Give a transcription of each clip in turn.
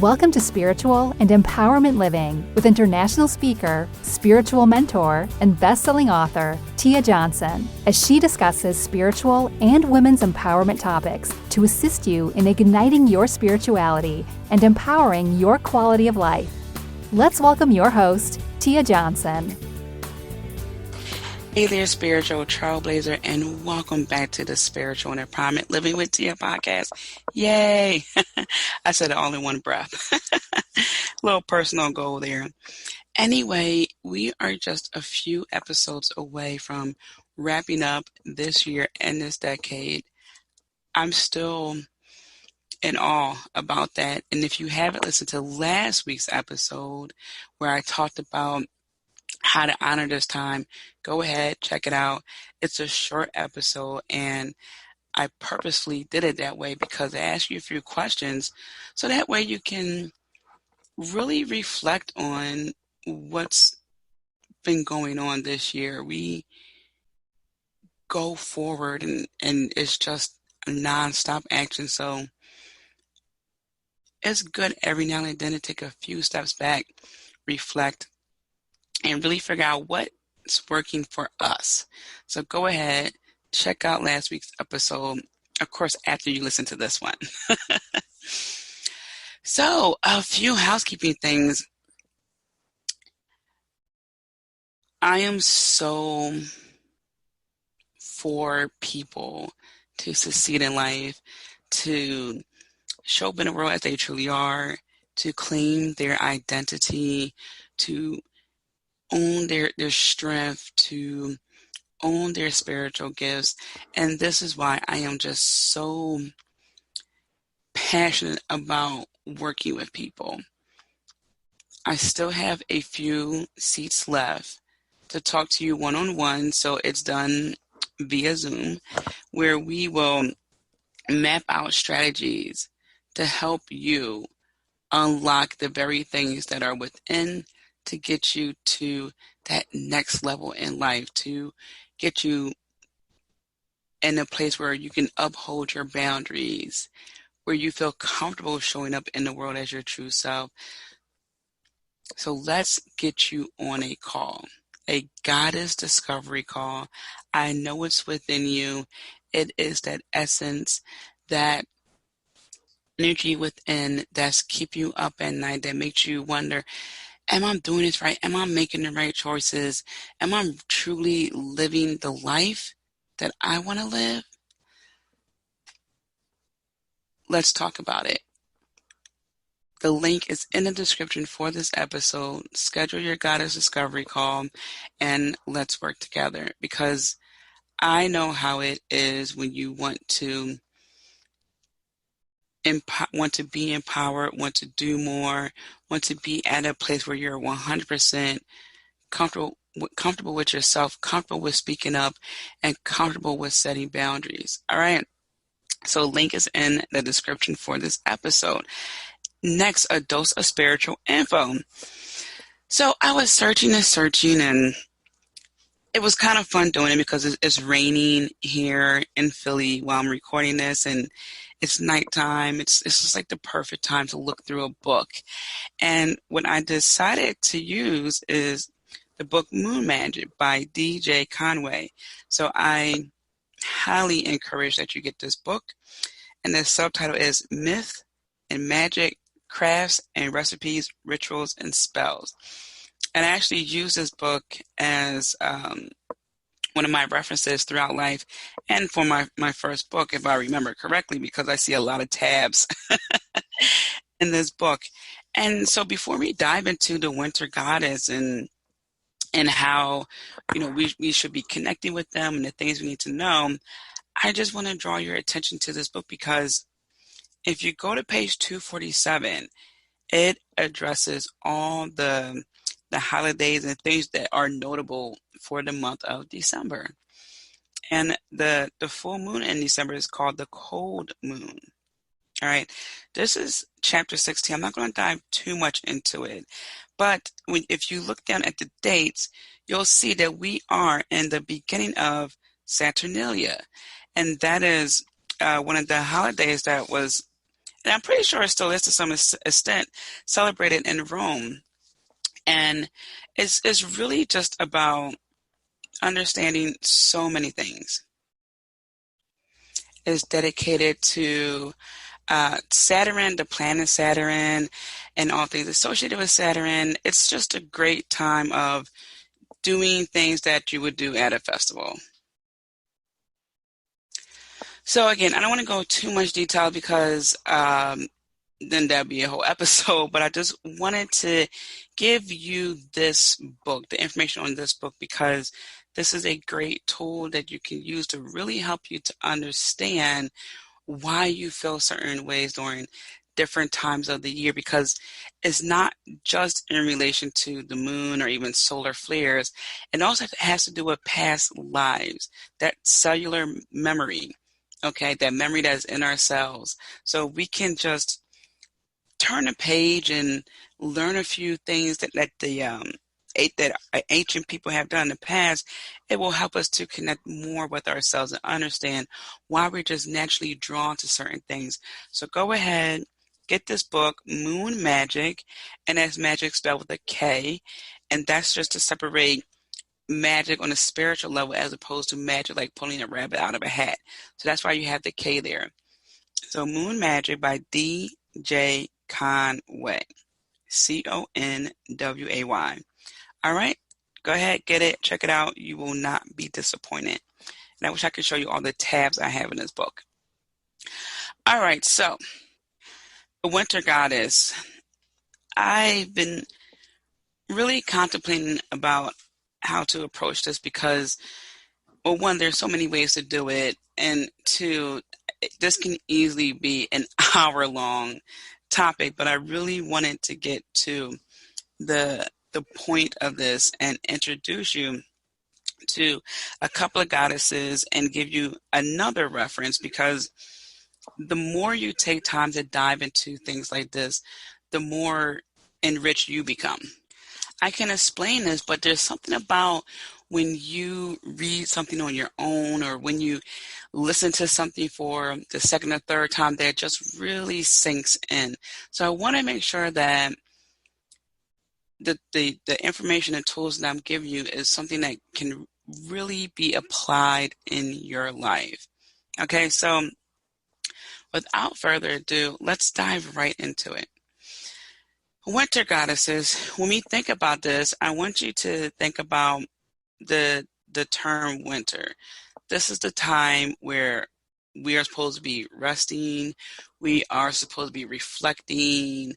Welcome to Spiritual and Empowerment Living with international speaker, spiritual mentor, and best-selling author, Tia Johnson, as she discusses spiritual and women's empowerment topics to assist you in igniting your spirituality and empowering your quality of life. Let's welcome your host, Tia Johnson. Hey there, Spiritual Trailblazer, and welcome back to the Spiritual and Empowerment Living with Tia podcast. Yay! I said it all in one breath. Little personal goal there. Anyway, we are just a few episodes away from wrapping up this year and this decade. I'm still in awe about that. And if you haven't listened to last week's episode where I talked about how to honor this time, go ahead, check it out. It's a short episode, and I purposely did it that way because I asked you a few questions so that way you can really reflect on what's been going on this year. We go forward and it's just a nonstop action. So it's good every now and then to take a few steps back, reflect, and really figure out what's working for us. So go ahead, check out last week's episode, of course, after you listen to this one. So a few housekeeping things. I am so for people to succeed in life, to show up in the world as they truly are, to claim their identity, to own their strength, to own their spiritual gifts. And this is why I am just so passionate about working with people. I still have a few seats left to talk to you one-on-one, so it's done via Zoom, where we will map out strategies to help you unlock the very things that are within to get you to that next level in life, to get you in a place where you can uphold your boundaries, where you feel comfortable showing up in the world as your true self. So let's get you on a call, a goddess discovery call. I know it's within you. It is that essence, that energy within that's keep you up at night, that makes you wonder, am I doing this right? Am I making the right choices? Am I truly living the life that I want to live? Let's talk about it. The link is in the description for this episode. Schedule your Goddess Discovery call and let's work together, because I know how it is when you want to be empowered, want to do more, want to be at a place where you're 100% comfortable with yourself, comfortable with speaking up, and comfortable with setting boundaries. All right. So link is in the description for this episode. Next, a dose of spiritual info. So I was searching, and it was kind of fun doing it because it's raining here in Philly while I'm recording this, and it's nighttime. It's just like the perfect time to look through a book. And what I decided to use is the book Moon Magick by DJ Conway. So I highly encourage that you get this book. And the subtitle is Myth and Magic, Crafts and Recipes, Rituals and Spells. And I actually use this book as one of my references throughout life and for my first book, if I remember correctly, because I see a lot of tabs in this book. And so before we dive into the winter goddess and how, we should be connecting with them and the things we need to know, I just want to draw your attention to this book because if you go to page 247, it addresses all the holidays and things that are notable for the month of December. And the full moon in December is called the cold moon. All right. This is chapter 16. I'm not going to dive too much into it. But if you look down at the dates, you'll see that we are in the beginning of Saturnalia. And that is one of the holidays that was and I'm pretty sure it still is to some extent, celebrated in Rome. And it's really just about understanding so many things. It's dedicated to Saturn, the planet Saturn, and all things associated with Saturn. It's just a great time of doing things that you would do at a festival. So again, I don't want to go too much detail because then that'd be a whole episode, but I just wanted to give you this book, the information on this book, because this is a great tool that you can use to really help you to understand why you feel certain ways during different times of the year, because it's not just in relation to the moon or even solar flares. It also has to do with past lives, that cellular memory, okay, that memory that's in our cells. So we can just turn a page and learn a few things that ancient people have done in the past. It will help us to connect more with ourselves and understand why we're just naturally drawn to certain things. So go ahead, get this book, Moon Magick, and that's magic spelled with a K, and that's just to separate magic on a spiritual level as opposed to magic like pulling a rabbit out of a hat. So that's why you have the K there. So Moon Magick by D.J. Conway, Conway. All right, go ahead, get it, check it out. You will not be disappointed. And I wish I could show you all the tabs I have in this book. All right, so the winter goddess. I've been really contemplating about how to approach this because, well, one, there's so many ways to do it, and two, this can easily be an hour-long topic, but I really wanted to get to the point of this and introduce you to a couple of goddesses and give you another reference, because the more you take time to dive into things like this, the more enriched you become. I can explain this, but there's something about when you read something on your own or when you listen to something for the second or third time that just really sinks in. So I want to make sure that the information and tools that I'm giving you is something that can really be applied in your life. Okay, so without further ado, let's dive right into it. Winter goddesses, when we think about this, I want you to think about the term winter. This is the time where we are supposed to be resting, we are supposed to be reflecting,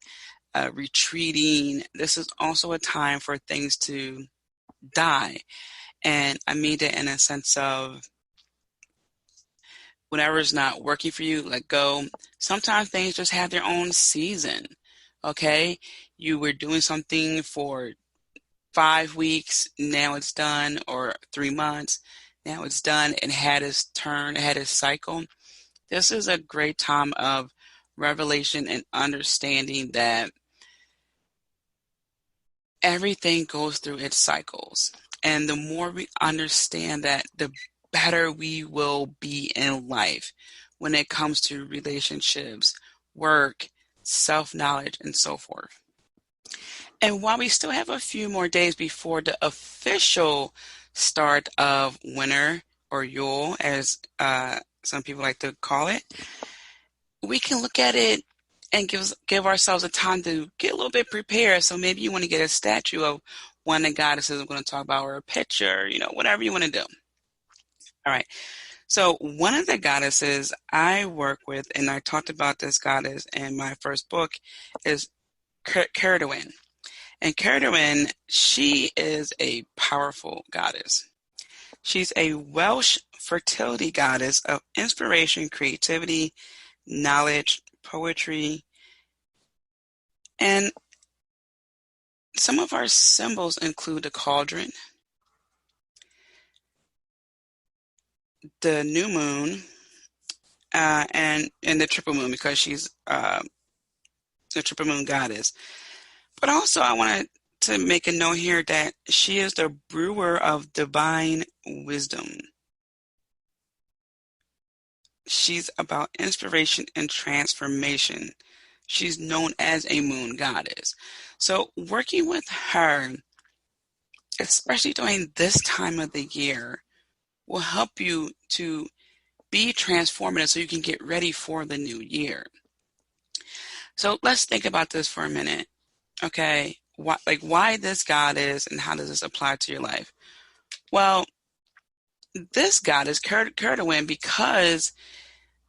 retreating. This is also a time for things to die. And I mean that in a sense of whatever is not working for you, let go. Sometimes things just have their own season. Okay? You were doing something for 5 weeks, now it's done, or 3 months, now it's done. It had its turn, it had its cycle. This is a great time of revelation and understanding that everything goes through its cycles. And the more we understand that, the better we will be in life when it comes to relationships, work, self-knowledge, and so forth. And while we still have a few more days before the official start of winter, or Yule, as some people like to call it, we can look at it and give ourselves a time to get a little bit prepared. So maybe you want to get a statue of one of the goddesses I'm going to talk about, or a picture, whatever you want to do. All right. So one of the goddesses I work with, and I talked about this goddess in my first book, is Cerridwen. And Cerridwen, she is a powerful goddess. She's a Welsh fertility goddess of inspiration, creativity, knowledge, poetry, and some of our symbols include the cauldron, the new moon, and the triple moon, because she's the triple moon goddess. But also I wanted to make a note here that she is the brewer of divine wisdom. She's about inspiration and transformation. She's known as a moon goddess. So working with her, especially during this time of the year, will help you to be transformative so you can get ready for the new year. So let's think about this for a minute. Okay, why this goddess and how does this apply to your life? Well, this goddess, Kerwin, because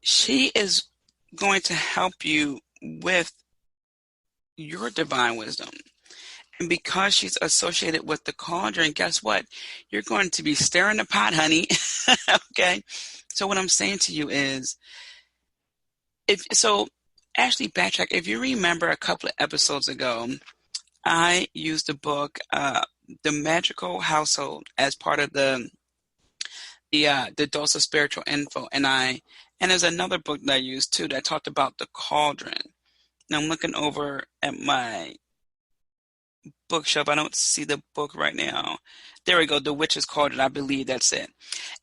she is going to help you with your divine wisdom. And because she's associated with the cauldron, guess what? You're going to be stirring the pot, honey. Okay? So what I'm saying to you is, actually backtrack. If you remember a couple of episodes ago, I used the book, The Magical Household, as part of the Dose of Spiritual Info. And there's another book that I used too that talked about the cauldron. Now I'm looking over at my bookshelf. I don't see the book right now. There we go. The Witch's Cauldron. I believe that's it.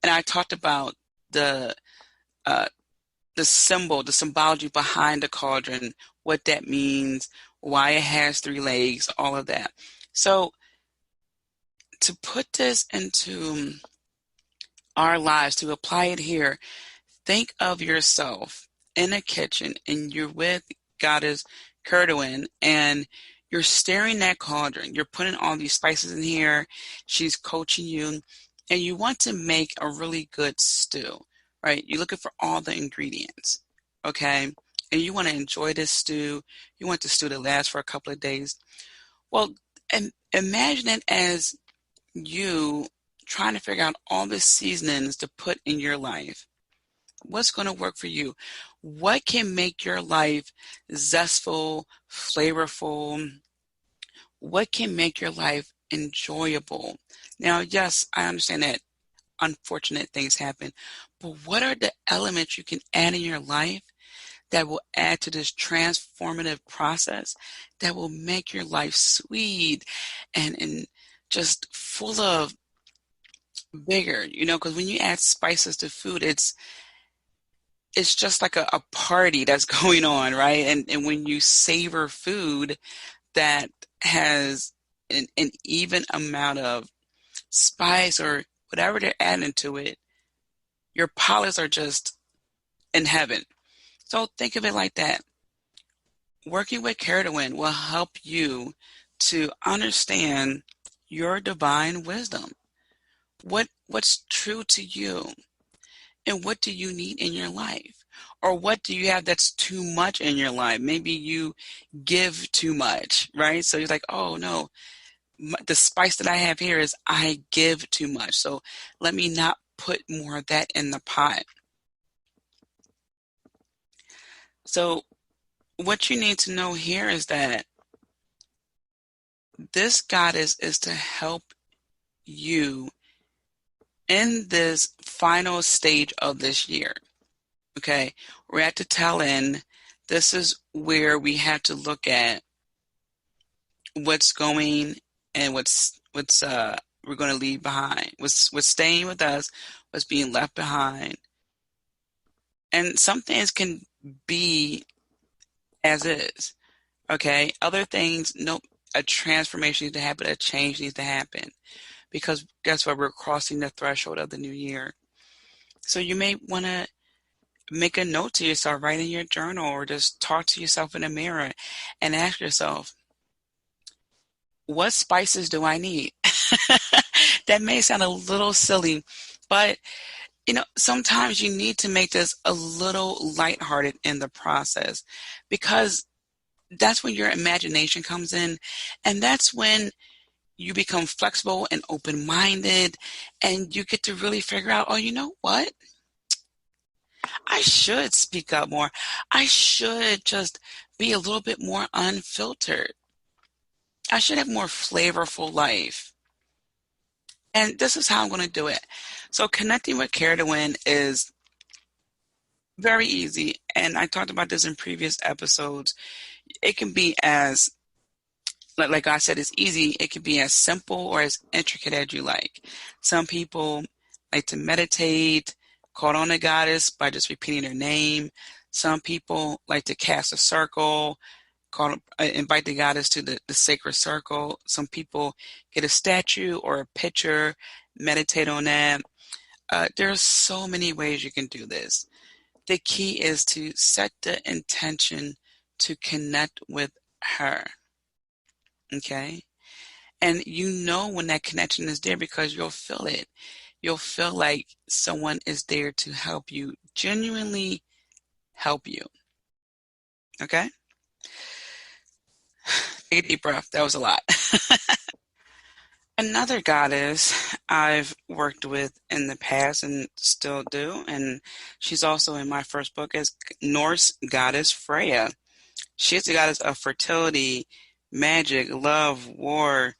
And I talked about the symbol, the symbology behind the cauldron, what that means, why it has three legs, all of that. So to put this into our lives, to apply it here, think of yourself in a kitchen and you're with Goddess Kerwin and you're stirring that cauldron. You're putting all these spices in here. She's coaching you and you want to make a really good stew, right? You're looking for all the ingredients, okay? And you want to enjoy this stew. You want the stew to last for a couple of days. Well, imagine it as you trying to figure out all the seasonings to put in your life. What's going to work for you? What can make your life zestful, flavorful? What can make your life enjoyable? Now, yes, I understand that unfortunate things happen, but what are the elements you can add in your life that will add to this transformative process that will make your life sweet and just full of vigor, because when you add spices to food, it's just like a party that's going on, right? And when you savor food that has an even amount of spice or whatever they're adding to it, your palates are just in heaven. So think of it like that. Working with Kerwin will help you to understand your divine wisdom. What's true to you? And what do you need in your life? Or what do you have that's too much in your life? Maybe you give too much, right? So you're like, oh no, the spice that I have here is I give too much. So let me not put more of that in the pot. So what you need to know here is that this goddess is to help you in this final stage of this year. Okay, we're at the tail end. This is where we have to look at what's going and what's we're going to leave behind. What's staying with us, what's being left behind. And some things can be as is. Okay, other things, nope, a transformation needs to happen, a change needs to happen. Because guess what? We're crossing the threshold of the new year. So you may want to make a note to yourself, write in your journal, or just talk to yourself in a mirror and ask yourself, what spices do I need? That may sound a little silly, but sometimes you need to make this a little lighthearted in the process because that's when your imagination comes in, and that's when you become flexible and open-minded, and you get to really figure out, oh, you know what? I should speak up more. I should just be a little bit more unfiltered. I should have more flavorful life. And this is how I'm going to do it. So connecting with Kerwin is very easy. And I talked about this in previous episodes. It can be as, like I said, it's easy. It can be as simple or as intricate as you like. Some people like to meditate, call on the goddess by just repeating their name. Some people like to cast a circle, invite the goddess to the sacred circle. Some people get a statue or a picture, meditate on that. There's so many ways you can do this. The key is to set the intention to connect with her. Okay? And you know when that connection is there because you'll feel it. You'll feel like someone is there to help you, genuinely help you. Okay? Take a deep breath. That was a lot. Another goddess I've worked with in the past and still do, and she's also in my first book, is Norse goddess Freya. She's the goddess of fertility, magic, love, war,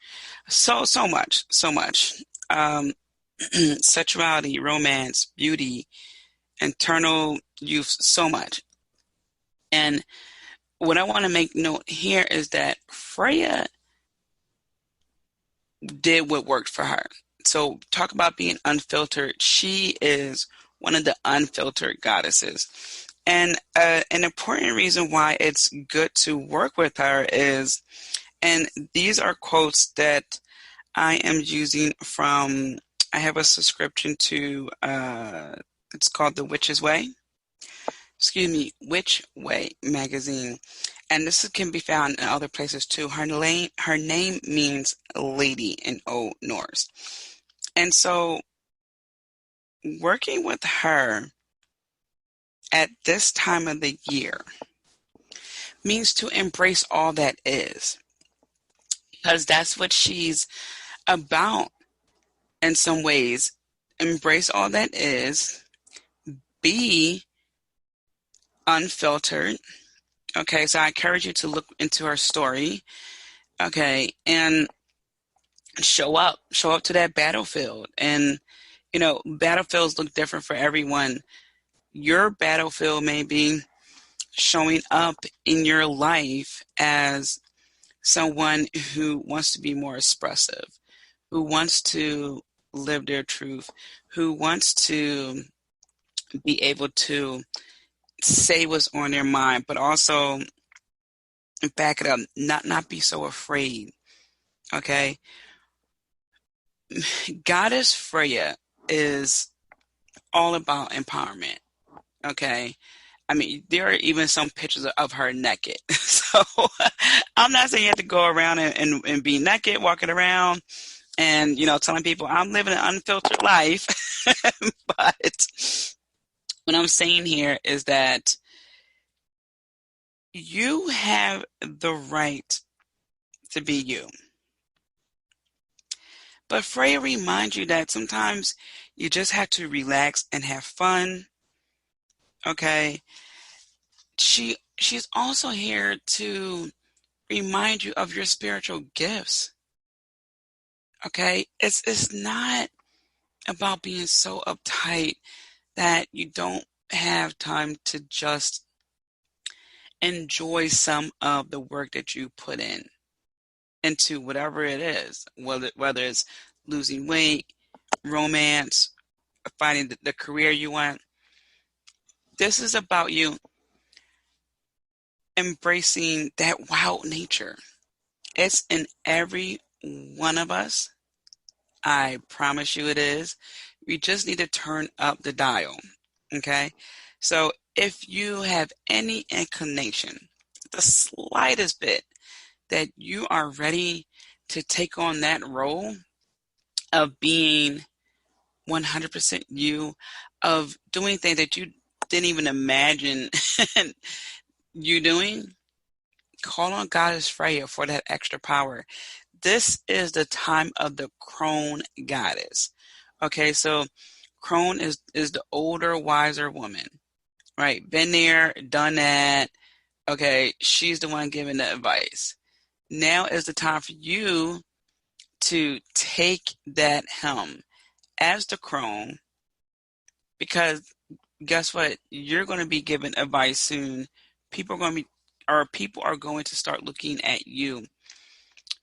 so much, so much. Sexuality, romance, beauty, eternal youth, so much. And what I want to make note here is that Freya did what worked for her. So talk about being unfiltered. She is one of the unfiltered goddesses. And an important reason why it's good to work with her is, and these are quotes that I am using from, I have a subscription to, it's called The Witch's Way. Witch Way magazine. And this can be found in other places too. Her name means lady in Old Norse. And so working with her at this time of the year means to embrace all that is. Because that's what she's about in some ways. Embrace all that is. Be unfiltered. Okay, so I encourage you to look into her story. Okay, and show up to that battlefield. And, battlefields look different for everyone. Your battlefield may be showing up in your life as someone who wants to be more expressive, who wants to live their truth, who wants to be able to say what's on their mind, but also back it up, not be so afraid. Okay? Goddess Freya is all about empowerment. Okay? I mean, there are even some pictures of her naked. So I'm not saying you have to go around and be naked, walking around and, telling people I'm living an unfiltered life. But what I'm saying here is that you have the right to be you. But Freya reminds you that sometimes you just have to relax and have fun. Okay? She's also here to remind you of your spiritual gifts. Okay? It's not about being so uptight that you don't have time to just enjoy some of the work that you put into whatever it is, whether it's losing weight, romance, finding the career you want. This is about you embracing that wild nature. It's in every one of us. I promise you it is. We just need to turn up the dial. Okay? So if you have any inclination, the slightest bit, that you are ready to take on that role of being 100% you, of doing things that you didn't even imagine you doing, call on Goddess Freya for that extra power. This is the time of the crone goddess. Okay, so crone is the older, wiser woman, right? Been there, done that. Okay, she's the one giving the advice. Now is the time for you to take that helm as the crone, because guess what? You're going to be given advice soon. People are going to start looking at you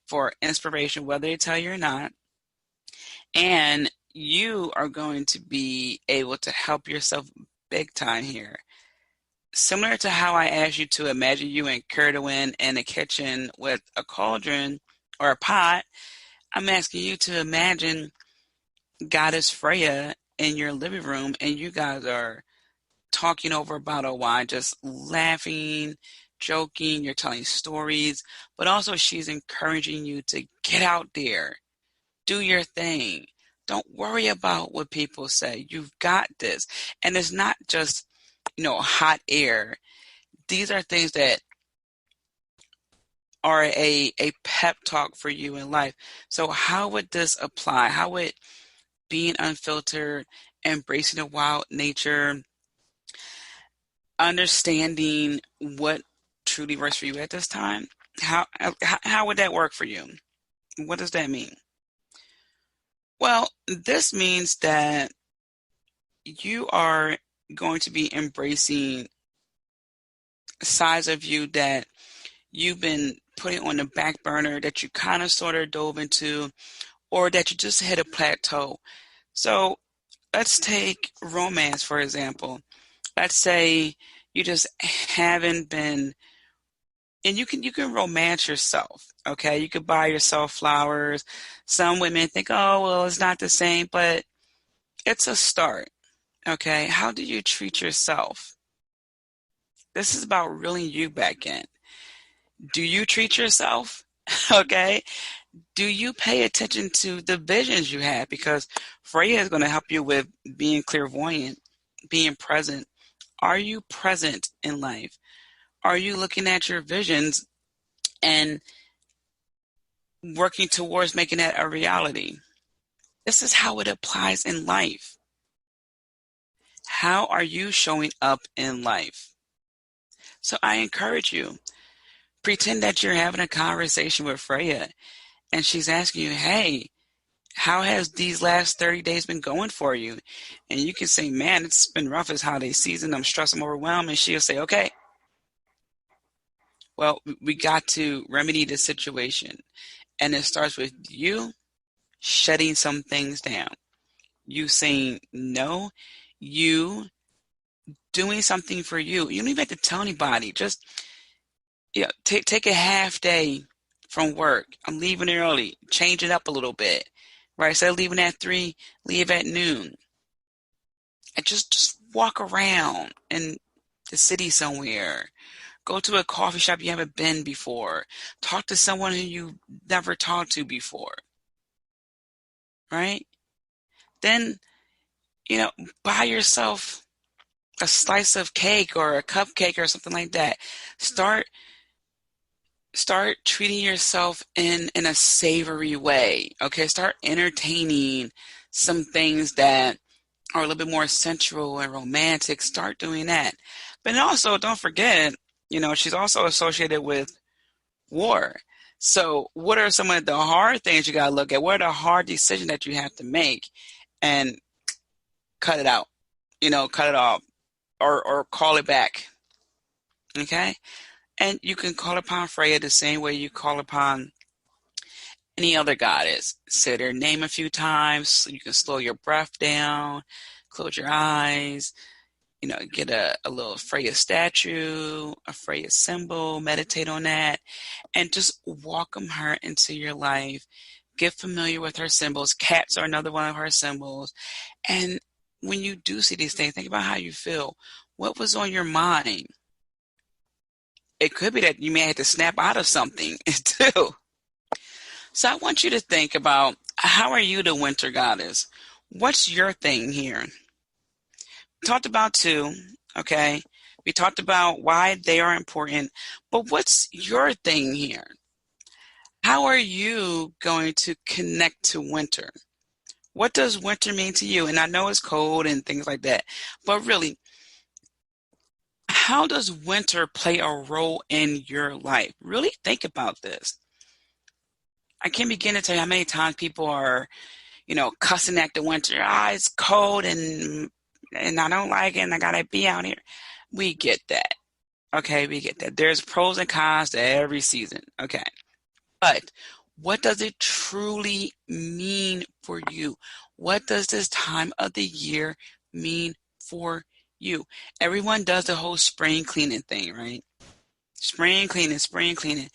for inspiration, whether they tell you or not. And you are going to be able to help yourself big time here. Similar to how I asked you to imagine you and Kerwin in a kitchen with a cauldron or a pot, I'm asking you to imagine Goddess Freya in your living room and you guys are talking over a bottle of wine, just laughing, joking, you're telling stories, but also she's encouraging you to get out there, do your thing. Don't worry about what people say. You've got this. And it's not just, hot air. These are things that are a pep talk for you in life. So how would this apply? How would being unfiltered, embracing the wild nature, understanding what truly works for you at this time, how would that work for you? What does that mean? Well, this means that you are going to be embracing sides of you that you've been putting on the back burner, that you kind of sort of dove into, or that you just hit a plateau. So let's take romance, for example. Let's say you just haven't been, and you can romance yourself, okay? You could buy yourself flowers. Some women think, oh, well, it's not the same, but it's a start, okay? How do you treat yourself? This is about reeling you back in. Do you treat yourself? Okay? Do you pay attention to the visions you have? Because Freya is going to help you with being clairvoyant, being present. Are you present in life? Are you looking at your visions and working towards making that a reality? This is how it applies in life. How are you showing up in life? So I encourage you, pretend that you're having a conversation with Freya and she's asking you, hey, how has these last 30 days been going for you? And you can say, man, it's been rough as holiday season. I'm stressed, I'm overwhelmed. And she'll say, okay, well, we got to remedy the situation. And it starts with you shutting some things down. You saying no, you doing something for you. You don't even have to tell anybody. Just take a half day from work. I'm leaving early. Change it up a little bit. Right? Instead of leaving at 3, leave at noon. And just walk around in the city somewhere. Go to a coffee shop you haven't been before. Talk to someone who you never talked to before. Right? Then, buy yourself a slice of cake or a cupcake or something like that. Start treating yourself in a savory way. Okay, start entertaining some things that are a little bit more sensual and romantic. Start doing that. But also, don't forget, she's also associated with war. So what are some of the hard things you got to look at? What are the hard decisions that you have to make? And cut it out, cut it off or call it back. Okay? And you can call upon Freya the same way you call upon any other goddess. Say their name a few times. You can slow your breath down, close your eyes, get a little Freya statue, a Freya symbol, meditate on that, and just welcome her into your life. Get familiar with her symbols. Cats are another one of her symbols. And when you do see these things, think about how you feel. What was on your mind? It could be that you may have to snap out of something too. So I want you to think about, how are you the winter goddess? What's your thing here? We talked about 2, okay? We talked about why they are important, but what's your thing here? How are you going to connect to winter? What does winter mean to you? And I know it's cold and things like that, but really, how does winter play a role in your life? Really think about this. I can't begin to tell you how many times people are, cussing at the winter. It's cold and I don't like it and I gotta be out here. We get that. Okay, we get that. There's pros and cons to every season. Okay. But What does it truly mean for you? What does this time of the year mean for you? Everyone does the whole spring cleaning thing, right? Spring cleaning, spring cleaning.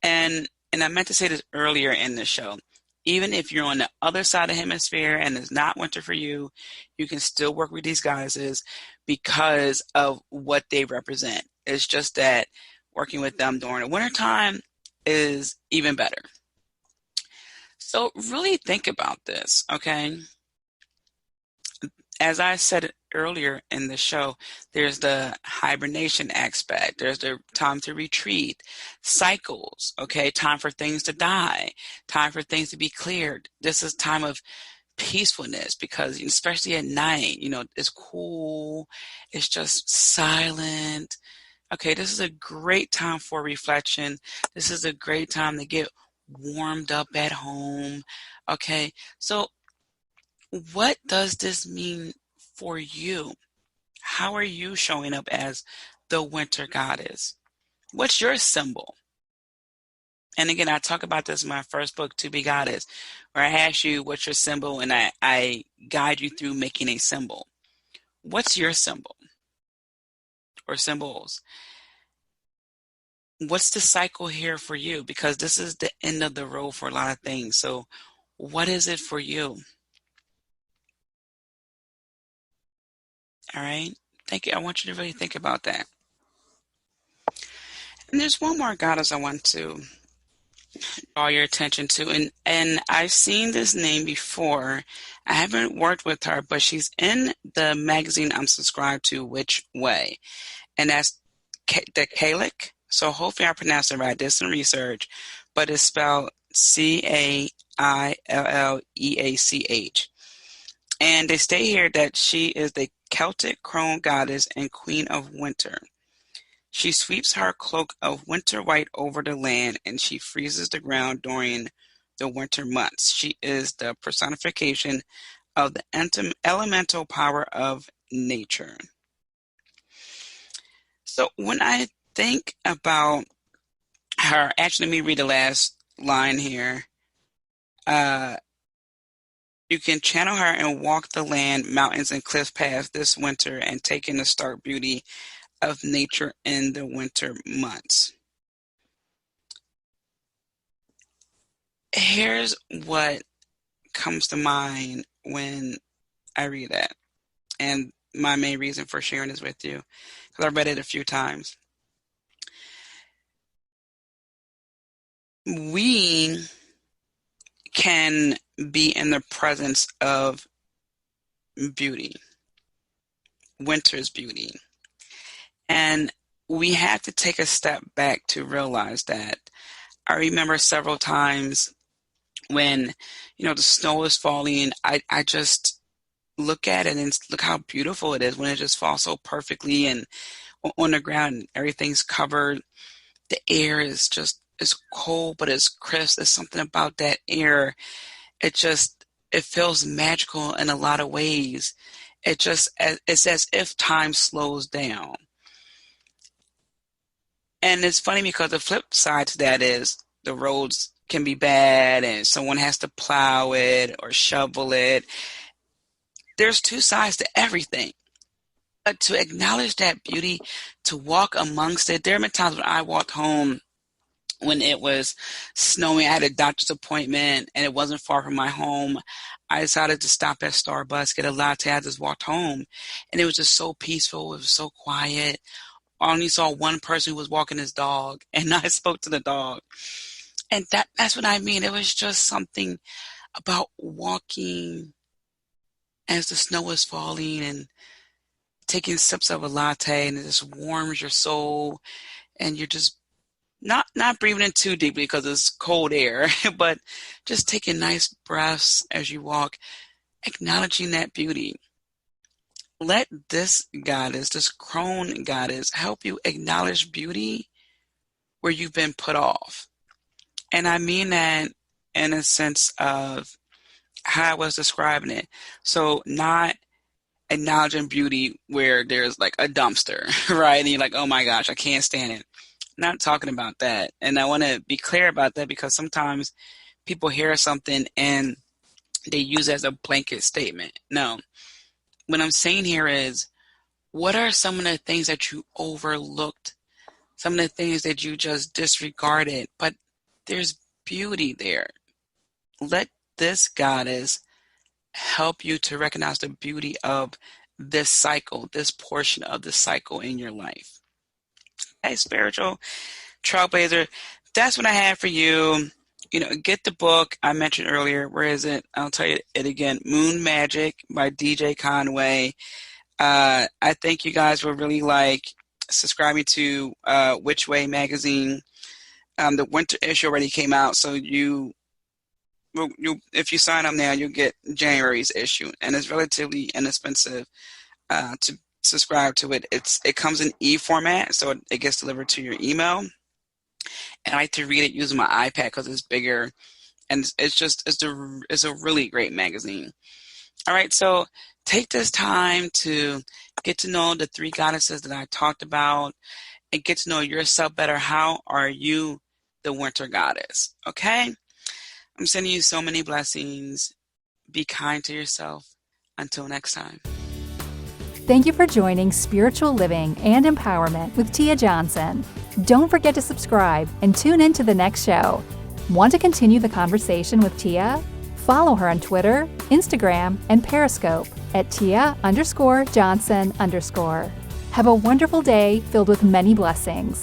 And I meant to say this earlier in the show. Even if you're on the other side of the hemisphere and it's not winter for you, you can still work with these goddesses because of what they represent. It's just that working with them during the wintertime is even better. So really think about this, okay? As I said earlier in the show, there's the hibernation aspect. There's the time to retreat, cycles, okay? Time for things to die, time for things to be cleared. This is time of peacefulness because especially at night, it's cool. It's just silent. Okay, this is a great time for reflection. This is a great time to get warmed up at home. Okay, so what does this mean for you? How are you showing up as the winter goddess? What's your symbol? And again, I talk about this in my first book, To Be Goddess, where I ask you what's your symbol and I guide you through making a symbol. What's your symbol or symbols? What's the cycle here for you? Because this is the end of the road for a lot of things. So what is it for you? All right. Thank you. I want you to really think about that. And there's one more goddess I want to draw your attention to. And I've seen this name before. I haven't worked with her, but she's in the magazine I'm subscribed to, Which Way. And that's the Calic. So hopefully I pronounced it right. I did some research, but it's spelled Cailleach. And they state here that she is the Celtic crone goddess and queen of winter. She sweeps her cloak of winter white over the land, and she freezes the ground during the winter months. She is the personification of the elemental power of nature. So when I think about her, actually, let me read the last line here. You can channel her and walk the land, mountains, and cliff paths this winter and take in the stark beauty of nature in the winter months. Here's what comes to mind when I read that, and my main reason for sharing this with you, because I read it a few times. We can be in the presence of beauty, winter's beauty. And we have to take a step back to realize that. I remember several times when, the snow is falling, I just look at it and look how beautiful it is when it just falls so perfectly and on the ground and everything's covered. The air is just, it's cold, but it's crisp. There's something about that air. It feels magical in a lot of ways. It's as if time slows down. And it's funny because the flip side to that is the roads can be bad and someone has to plow it or shovel it. There's two sides to everything. But to acknowledge that beauty, to walk amongst it, there have been times when I walked home when it was snowing. I had a doctor's appointment and it wasn't far from my home. I decided to stop at Starbucks, get a latte. I just walked home and it was just so peaceful. It was so quiet. I only saw one person who was walking his dog and I spoke to the dog. And that's what I mean. It was just something about walking as the snow is falling and taking sips of a latte, and it just warms your soul, and you're just not breathing in too deeply because it's cold air, but just taking nice breaths as you walk, acknowledging that beauty. Let this goddess, this crone goddess, help you acknowledge beauty where you've been put off. And I mean that in a sense of how I was describing it. So not acknowledging beauty where there's like a dumpster, right? And you're like, oh my gosh, I can't stand it. Not talking about that. And I want to be clear about that because sometimes people hear something and they use it as a blanket statement. No. What I'm saying here is, what are some of the things that you overlooked? Some of the things that you just disregarded, but there's beauty there. Let this goddess help you to recognize the beauty of this cycle, this portion of the cycle in your life. Hey, spiritual trailblazer, that's what I have for you. Get the book I mentioned earlier. Where is it? I'll tell you it again. Moon Magick by DJ Conway. I think you guys will really like subscribing to Which Way magazine. The winter issue already came out, so if you sign up now, you'll get January's issue, and it's relatively inexpensive to subscribe to it. It comes in e-format, so it gets delivered to your email. And I like to read it using my iPad because it's bigger, and it's a really great magazine. All right, so take this time to get to know the three goddesses that I talked about and get to know yourself better. How are you the winter goddess? Okay? I'm sending you so many blessings. Be kind to yourself. Until next time. Thank you for joining Spiritual Living and Empowerment with Tia Johnson. Don't forget to subscribe and tune in to the next show. Want to continue the conversation with Tia? Follow her on Twitter, Instagram, and Periscope at Tia_Johnson_. Have a wonderful day filled with many blessings.